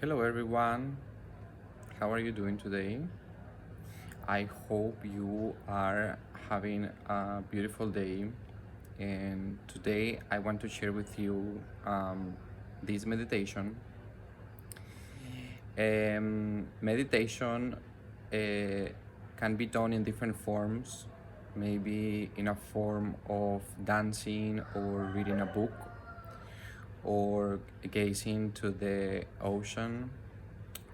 Hello everyone, how are you doing today? I hope you are having a beautiful day, and today I want to share with you this meditation. Meditation can be done in different forms, maybe in a form of dancing or reading a book or gazing to the ocean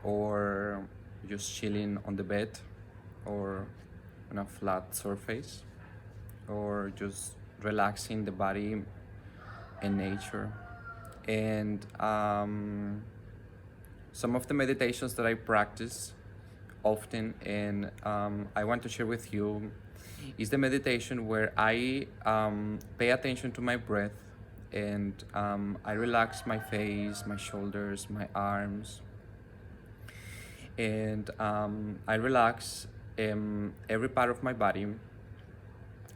or just chilling on the bed or on a flat surface or just relaxing the body in nature. And some of the meditations that I practice often and I want to share with you is the meditation where I pay attention to my breath and I relax my face, my shoulders, my arms, and I relax every part of my body,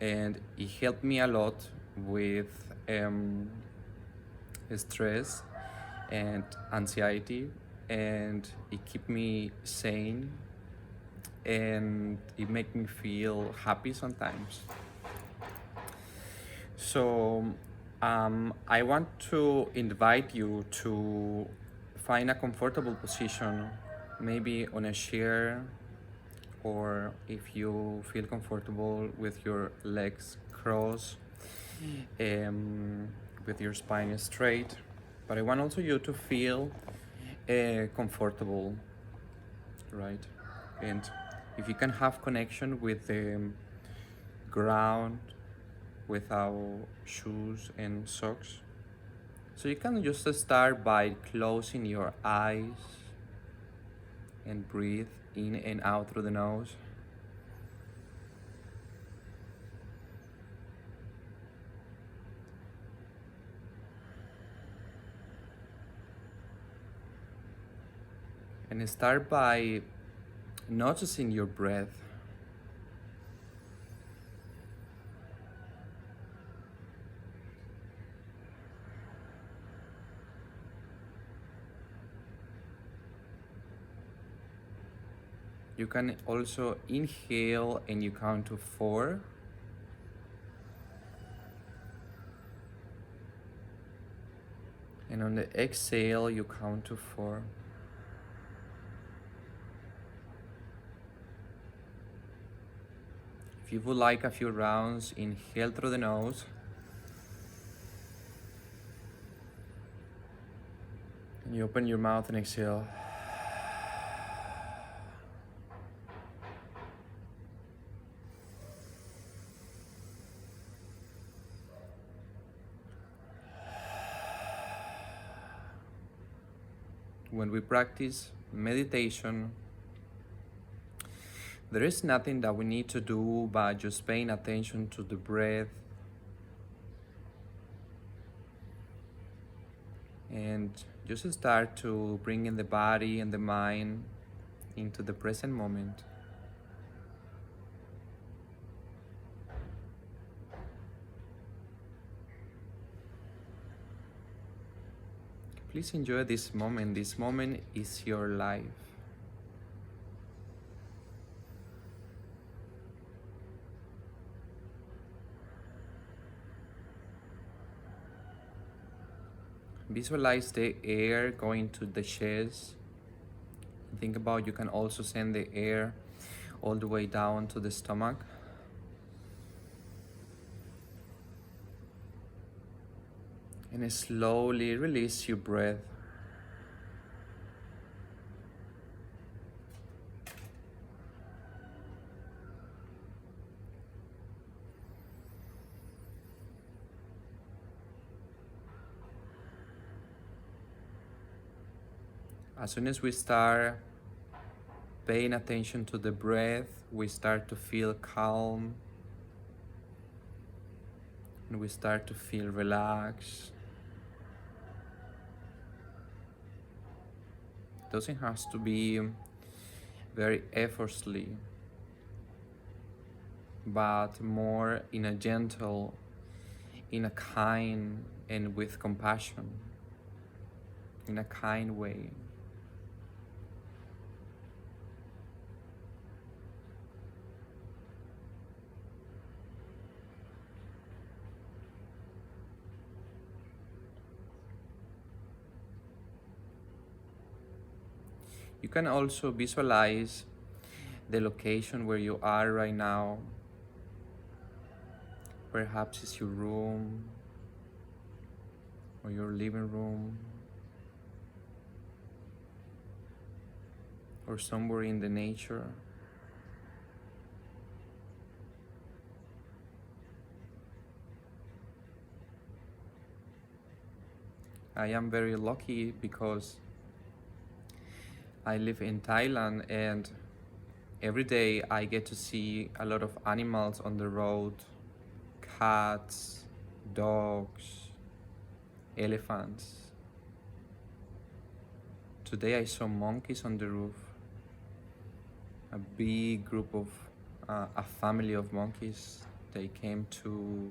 and it helped me a lot with stress and anxiety, and it keep me sane, and it make me feel happy sometimes. So I want to invite you to find a comfortable position, maybe on a chair, or if you feel comfortable with your legs crossed, um, with your spine straight. But I want also you to feel comfortable, right? And if you can have connection with the ground without shoes and socks. So you can just start by closing your eyes and breathe in and out through the nose. And start by noticing your breath. You can also inhale and you count to 4. And on the exhale, you count to 4. If you would like a few rounds, inhale through the nose. And you open your mouth and exhale. When we practice meditation, there is nothing that we need to do but just paying attention to the breath and just start to bring in the body and the mind into the present moment. Please enjoy this moment. This moment is your life. Visualize the air going to the chest. Think about you can also send the air all the way down to the stomach. And slowly release your breath. As soon as we start paying attention to the breath, we start to feel calm and we start to feel relaxed. It doesn't have to be very effortlessly, but more in a gentle, in a kind and with compassion, in a kind way. You can also visualize the location where you are right now. Perhaps it's your room or your living room or somewhere in the nature. I am very lucky because I live in Thailand and every day I get to see a lot of animals on the road, cats, dogs, elephants. Today I saw monkeys on the roof, a big group of, a family of monkeys. They came to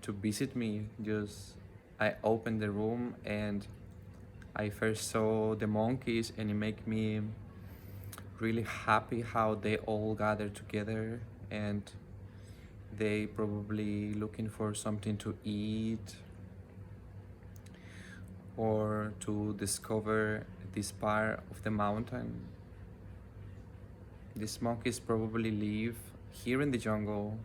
visit me. Just I opened the room and I first saw the monkeys, and it made me really happy how they all gathered together, and they probably looking for something to eat or to discover this part of the mountain. These monkeys probably live here in the jungle.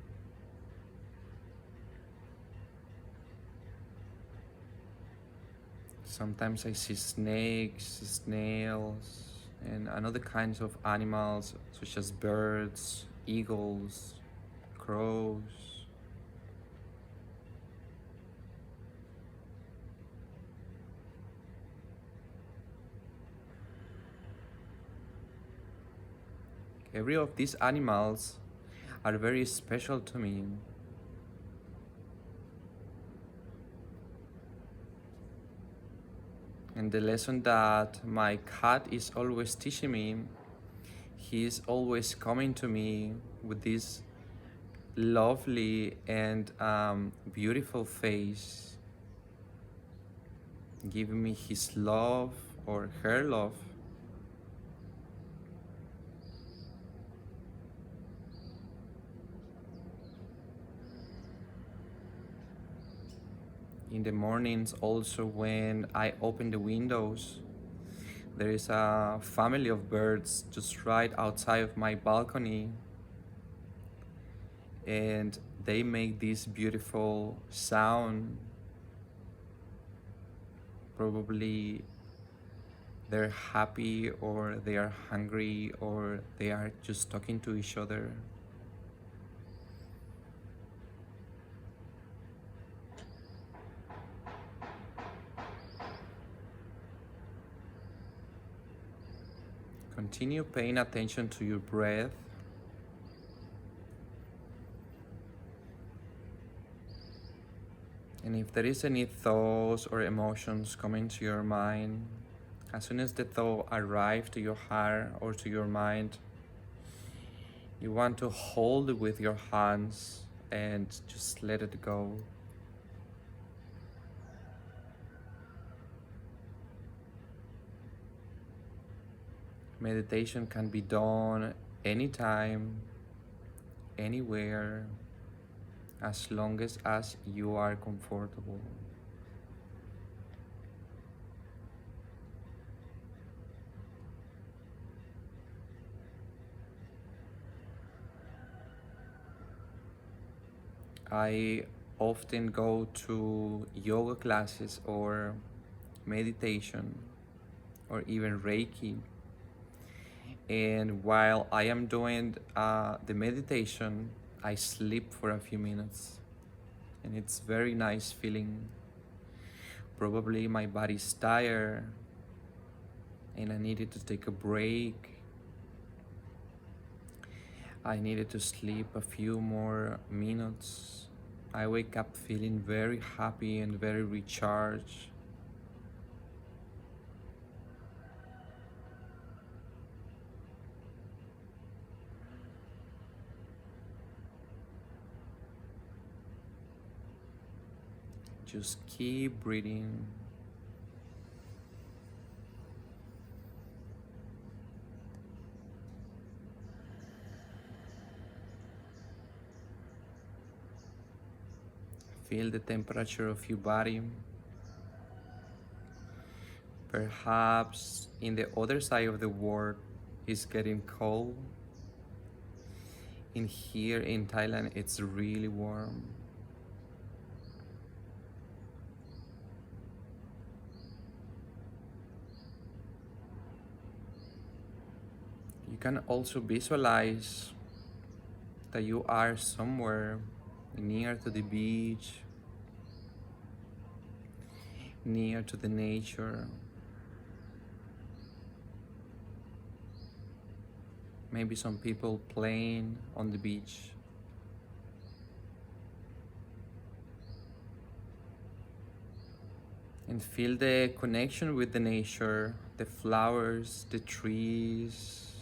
Sometimes I see snakes, snails, and another kinds of animals such as birds, eagles, crows. Every of these animals are very special to me. And the lesson that my cat is always teaching me, he is always coming to me with this lovely and beautiful face, giving me his love or her love. In the mornings, also when I open the windows, there is a family of birds just right outside of my balcony, and they make this beautiful sound. Probably they're happy or they are hungry or they are just talking to each other. Continue paying attention to your breath. And if there is any thoughts or emotions coming to your mind, as soon as the thought arrives to your heart or to your mind, you want to hold it with your hands and just let it go. Meditation can be done anytime, anywhere, as long as you are comfortable. I often go to yoga classes or meditation or even Reiki. And while I am doing the meditation, I sleep for a few minutes. And it's very nice feeling. Probably my body's tired and I needed to take a break. I needed to sleep a few more minutes. I wake up feeling very happy and very recharged. Just keep breathing. Feel the temperature of your body. Perhaps in the other side of the world it's getting cold. In here in Thailand it's really warm. You can also visualize that you are somewhere near to the beach, near to the nature. Maybe some people playing on the beach. And feel the connection with the nature, the flowers, the trees,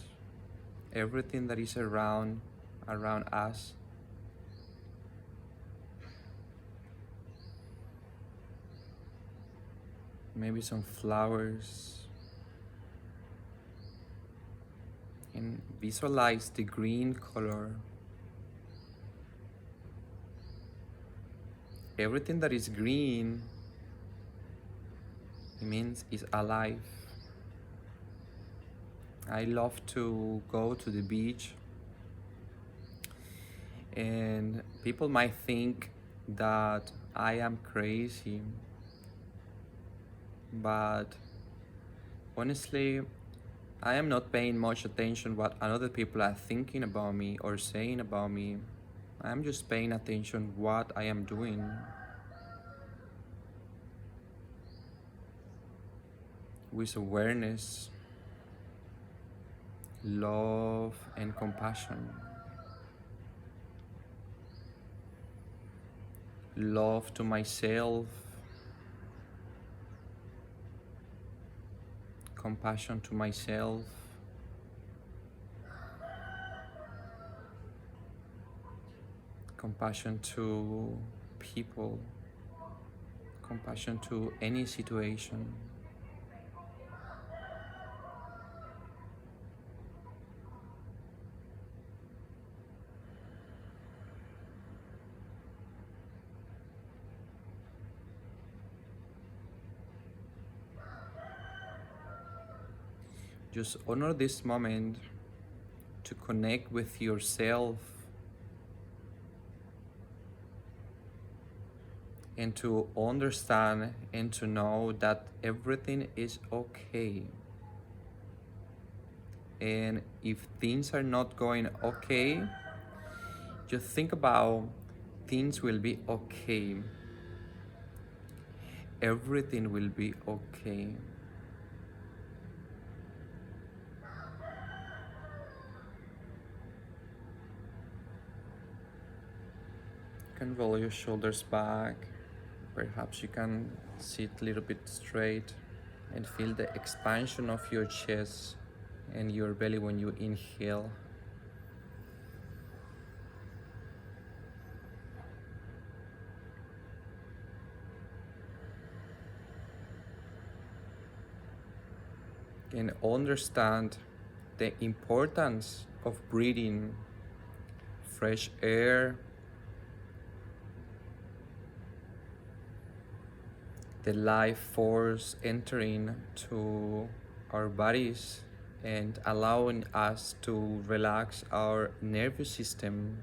everything that is around us. Maybe some flowers. And visualize the green color. Everything that is green, it means is alive. I love to go to the beach, and people might think that I am crazy, but honestly, I am not paying much attention what other people are thinking about me or saying about me. I'm just paying attention what I am doing. With awareness, love, and compassion. Love to myself, compassion to myself, compassion to people, compassion to any situation. Just honor this moment to connect with yourself and to understand and to know that everything is okay. And if things are not going okay, just think about things will be okay. Everything will be okay. You can roll your shoulders back. Perhaps you can sit a little bit straight and feel the expansion of your chest and your belly when you inhale. And understand the importance of breathing fresh air, the life force entering to our bodies and allowing us to relax our nervous system.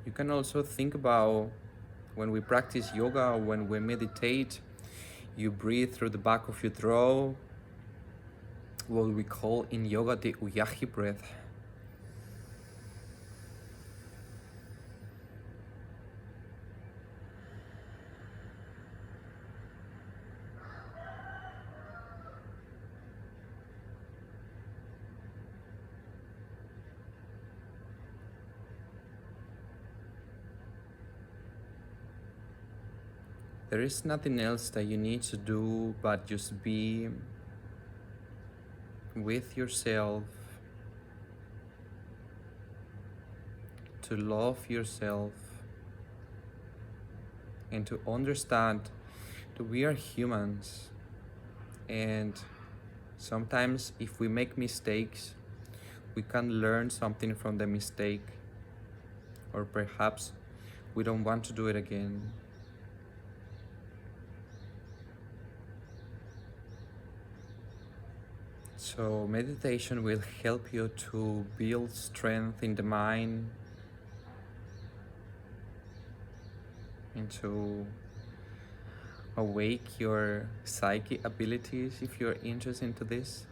You can also think about when we practice yoga, when we meditate, you breathe through the back of your throat, what we call in yoga the Ujjayi breath. There is nothing else that you need to do but just be with yourself, to love yourself, and to understand that we are humans and Sometimes if we make mistakes, we can learn something from the mistake, or perhaps we don't want to do it again. So meditation will help you to build strength in the mind and to awake your psychic abilities if you're interested into this.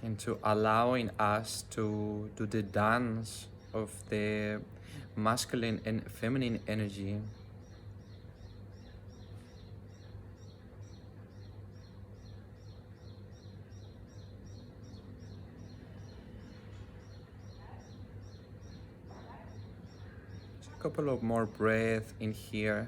And to allowing us to do the dance of the masculine and feminine energy. A couple of more breath in here.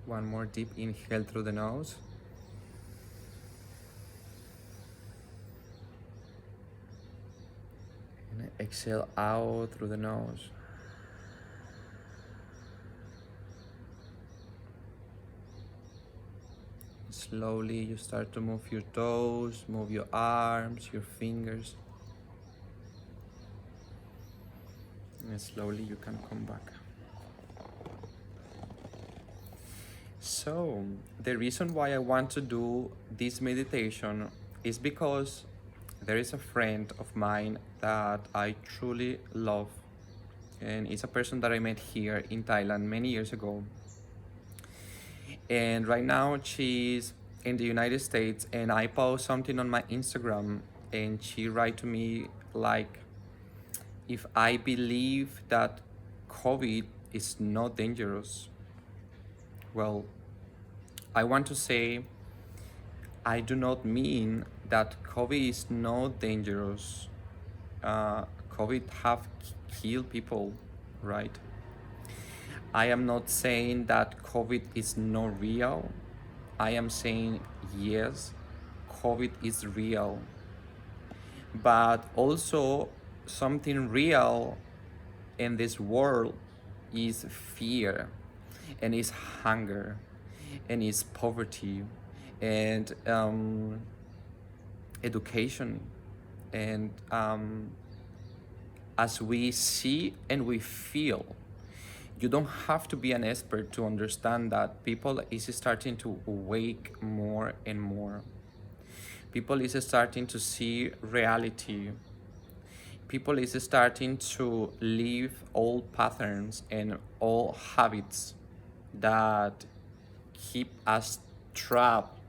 One more deep inhale through the nose. And exhale out through the nose. Slowly you start to move your toes, move your arms, your fingers. And slowly you can come back. So, the reason why I want to do this meditation is because there is a friend of mine that I truly love, and it's a person that I met here in Thailand many years ago. And right now she's in the United States, and I post something on my Instagram and she write to me like, if I believe that COVID is not dangerous. Well, I want to say I do not mean that COVID is not dangerous. COVID have killed people, right? I am not saying that COVID is not real. I am saying yes, COVID is real. But also something real in this world is fear, and is hunger, and is poverty, and education. And as we see and we feel, you don't have to be an expert to understand that people is starting to awake more and more. People is starting to see reality. People is starting to leave old patterns and old habits that keep us trapped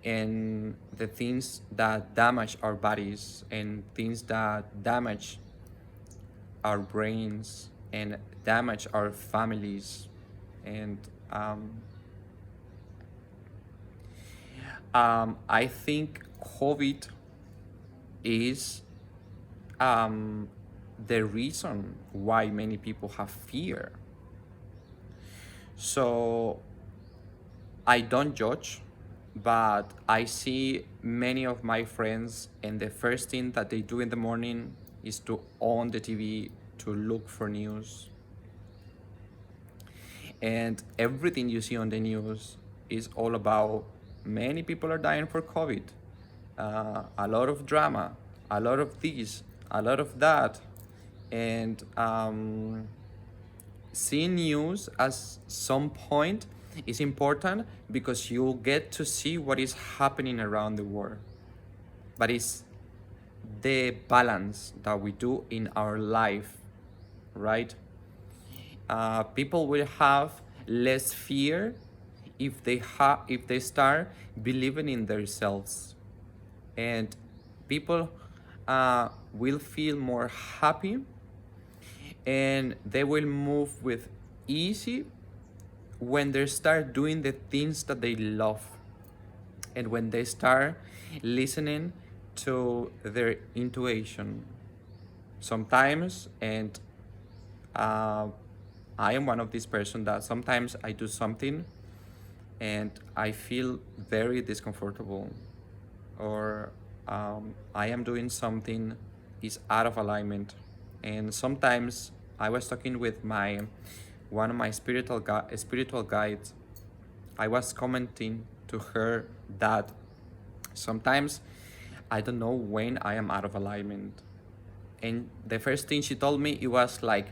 in the things that damage our bodies and things that damage our brains and damage our families. And I think COVID is the reason why many people have fear. So I don't judge, but I see many of my friends, and the first thing that they do in the morning is to on the TV to look for news. And everything you see on the news is all about many people are dying for COVID, a lot of drama, a lot of this, a lot of that. And seeing news at some point is important because you get to see what is happening around the world. But it's the balance that we do in our life, right? People will have less fear if they start believing in themselves, and people will feel more happy, and they will move with easy when they start doing the things that they love, and when they start listening to their intuition. Sometimes, and I am one of these person that sometimes I do something and I feel very discomfortable, or I am doing something is out of alignment. And sometimes I was talking with my one of my spiritual guides. I was commenting to her that sometimes I don't know when I am out of alignment. And the first thing she told me, it was like,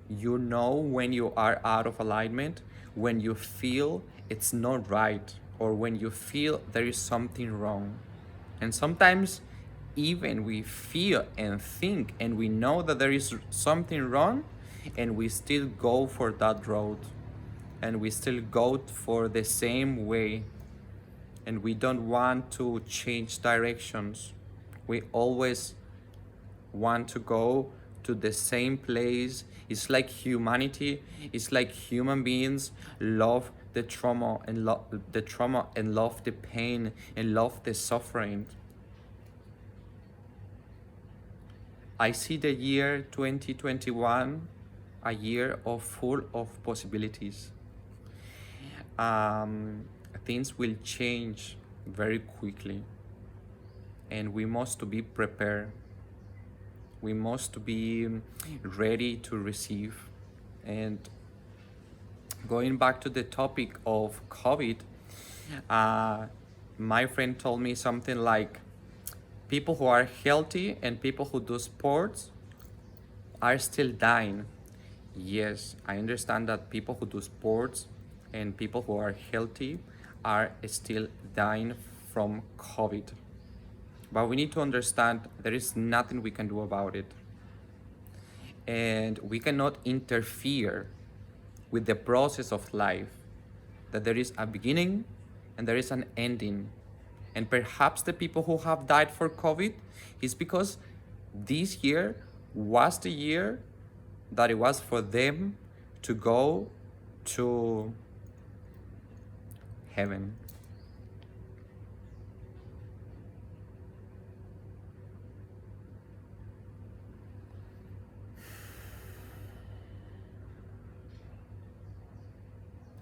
you know when you are out of alignment, when you feel it's not right, or when you feel there is something wrong. And sometimes even we feel and think and we know that there is something wrong, and we still go for that road, and we still go for the same way, and we don't want to change directions. We always want to go to the same place. It's like humanity, it's like human beings love the trauma and love the pain and love the suffering. I see the year 2021 a year of full of possibilities. um, Things will change very quickly, and we must to be prepared. We must be ready to receive. And going back to the topic of COVID, uh, my friend told me something like, people who are healthy and people who do sports are still dying. Yes, I understand that people who do sports and people who are healthy are still dying from COVID. But we need to understand there is nothing we can do about it. And we cannot interfere with the process of life, that there is a beginning and there is an ending. And perhaps the people who have died for COVID is because this year was the year that it was for them to go to heaven.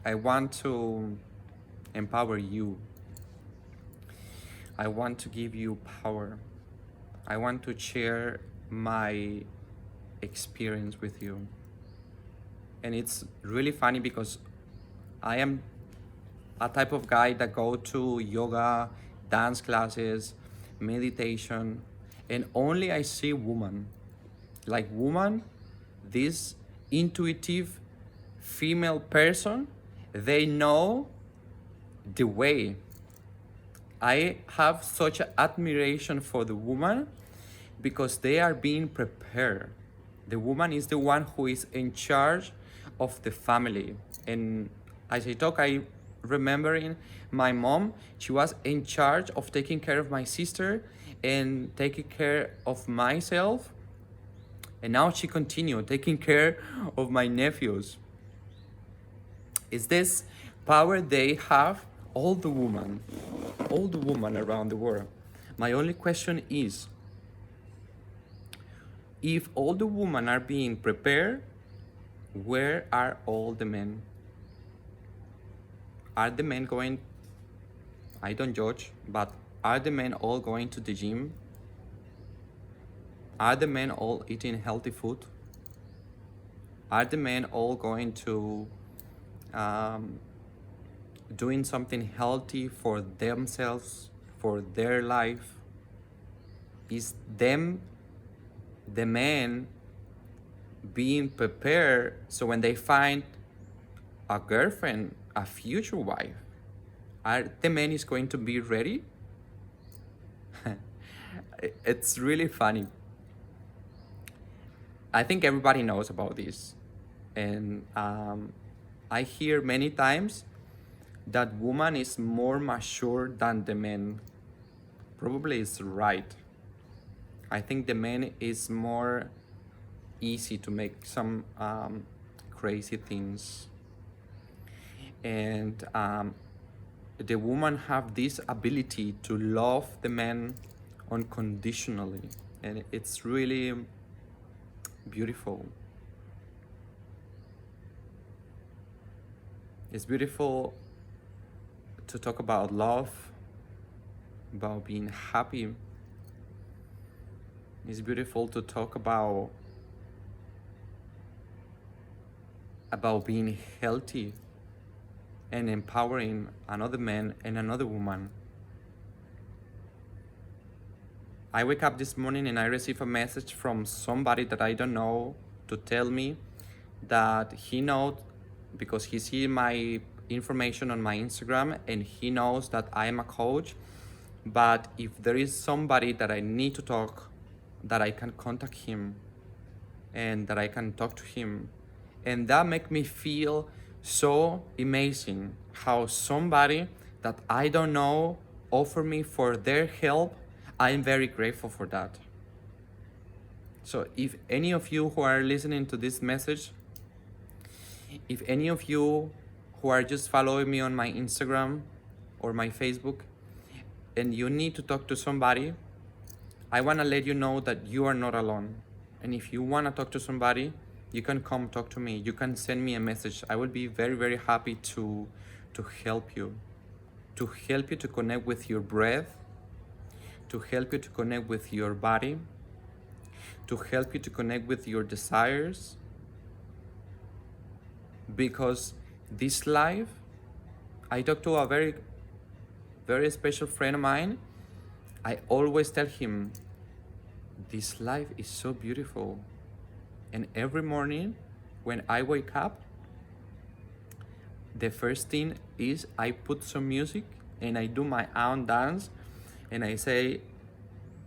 I want to empower you. I want to give you power. I want to share my experience with you. And it's really funny because I am a type of guy that go to yoga, dance classes, meditation, and only I see woman. Like woman, this intuitive female person, they know the way. I have such admiration for the woman because they are being prepared. The woman is the one who is in charge of the family. And as I talk, I remembering my mom, she was in charge of taking care of my sister and taking care of myself. And now she continued taking care of my nephews. Is this power they have, all the women around the world? My only question is, if all the women are being prepared, where are all the men? Are the men going, I don't judge, but are the men all going to the gym? Are the men all eating healthy food? Are the men all going to doing something healthy for themselves, for their life? Is them, the men, being prepared so when they find a girlfriend, a future wife, are the men is going to be ready? It's really funny. I think everybody knows about this. And I hear many times that woman is more mature than the man. Probably is right. I think the man is more easy to make some crazy things. And the woman have this ability to love the man unconditionally. And it's really beautiful. It's beautiful to talk about love, about being happy. It's beautiful to talk about being healthy and empowering another man and another woman. I wake up this morning and I receive a message from somebody that I don't know to tell me that he knows, because he sees my information on my Instagram and he knows that I am a coach. But if there is somebody that I need to talk, that I can contact him and that I can talk to him. And that make me feel so amazing how somebody that I don't know offer me for their help. I'm very grateful for that. So if any of you who are listening to this message, if any of you who are just following me on my Instagram or my Facebook, and you need to talk to somebody, I want to let you know that you are not alone. And if you want to talk to somebody, you can come talk to me. You can send me a message. I will be very, very happy to help you. To help you to connect with your breath, to help you to connect with your body, to help you to connect with your desires. Because this life, I talked to a very, very special friend of mine. I always tell him, this life is so beautiful. And every morning when I wake up, the first thing is I put some music and I do my own dance and I say,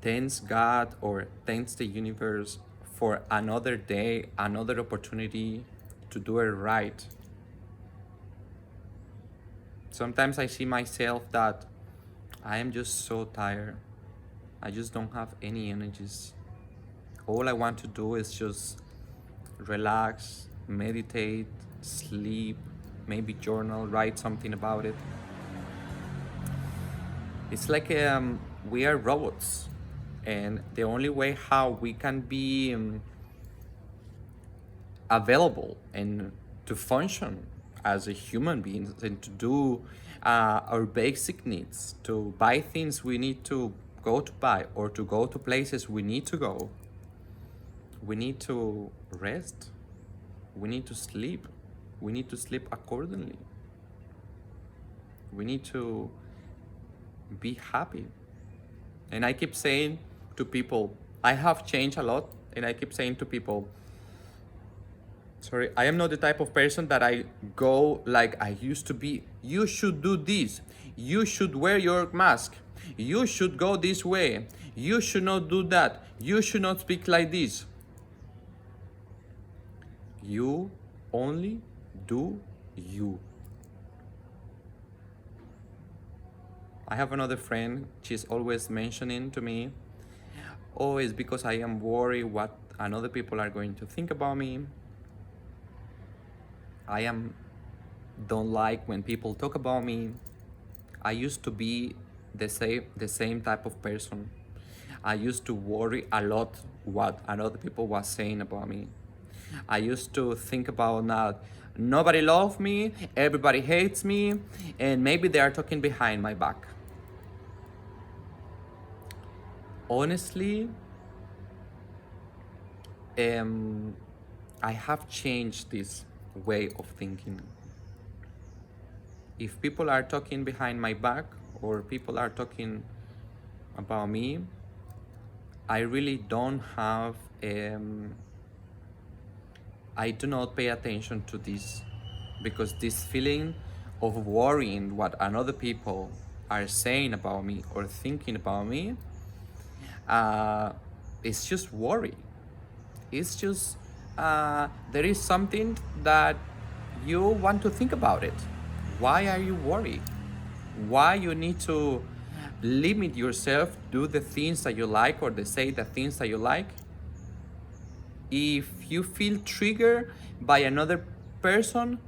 thanks God or thanks the universe for another day, another opportunity to do it right. Sometimes I see myself that I am just so tired. I just don't have any energies. All I want to do is just relax, meditate, sleep, maybe journal, write something about it. It's like we are robots, and the only way how we can be available and to function as a human being and to do our basic needs, to buy things we need to go to buy or to go to places we need to go. We need to rest. We need to sleep. We need to sleep accordingly. We need to be happy. And I keep saying to people, I have changed a lot, and I keep saying to people, sorry, I am not the type of person that I go like I used to be. You should do this. You should wear your mask. You should go this way. You should not do that. You should not speak like this. You only do you. I have another friend, she's always mentioning to me, oh, it's because I am worried what another people are going to think about me. Don't like when people talk about me. I used to be the same type of person. I used to worry a lot what another people was saying about me. I used to think about that nobody loves me, everybody hates me, and maybe they are talking behind my back. Honestly, I have changed this way of thinking. If people are talking behind my back or people are talking about me, I really don't have, I do not pay attention to this, because this feeling of worrying what another people are saying about me or thinking about me, it's just worry. It's just, there is something that you want to think about it. Why are you worried? Why you need to limit yourself, do the things that you like or say the things that you like? If you feel triggered by another person,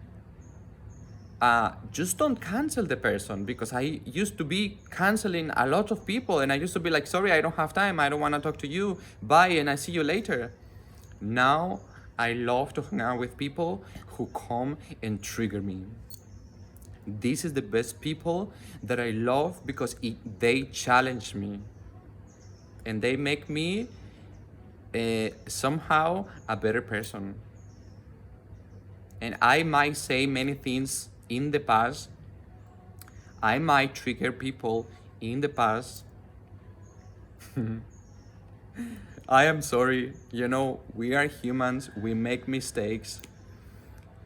just don't cancel the person, because I used to be canceling a lot of people and I used to be like, sorry, I don't have time, I don't want to talk to you, bye, and I see you later. Now I love to hang out with people who come and trigger me. This is the best people that I love because they challenge me and they make me somehow a better person. And I might say many things in the past. I might trigger people in the past. I am sorry. You know, we are humans. We make mistakes.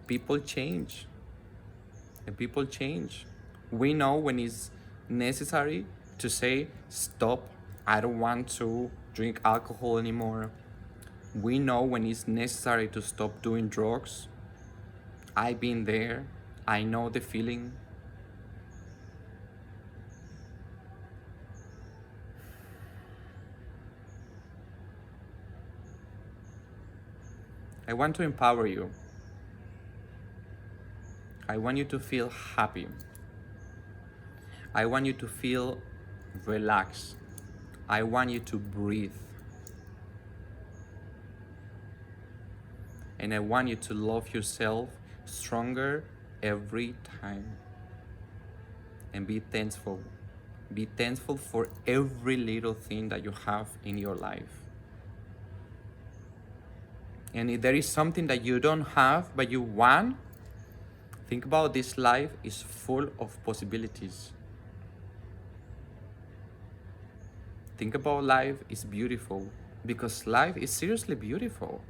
People change. And people change. We know when it's necessary to say, stop, I don't want to drink alcohol anymore. We know when it's necessary to stop doing drugs. I've been there. I know the feeling. I want to empower you. I want you to feel happy. I want you to feel relaxed. I want you to breathe. And I want you to love yourself stronger every time. And be thankful. Be thankful for every little thing that you have in your life. And if there is something that you don't have but you want, think about this life is full of possibilities. Think about life is beautiful because life is seriously beautiful.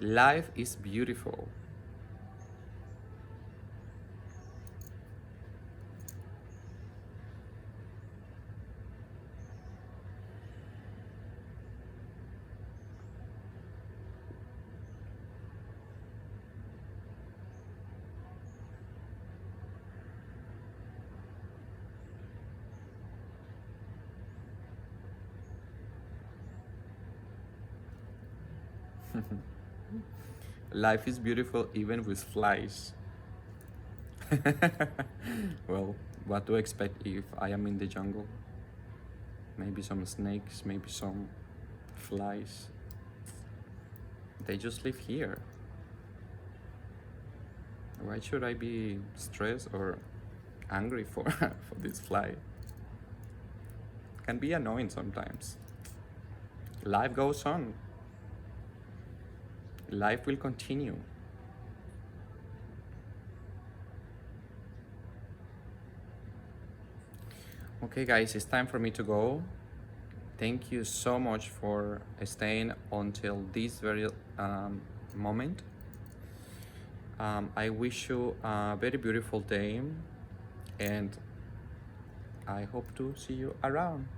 Life is beautiful. Life is beautiful even with flies. Well, what to expect if I am in the jungle? Maybe some snakes, maybe some flies. They just live here. Why should I be stressed or angry for, for this fly? Can be annoying sometimes. Life goes on. Life will continue. Okay, guys, it's time for me to go. Thank you so much for staying until this very moment. I wish you a very beautiful day and I hope to see you around.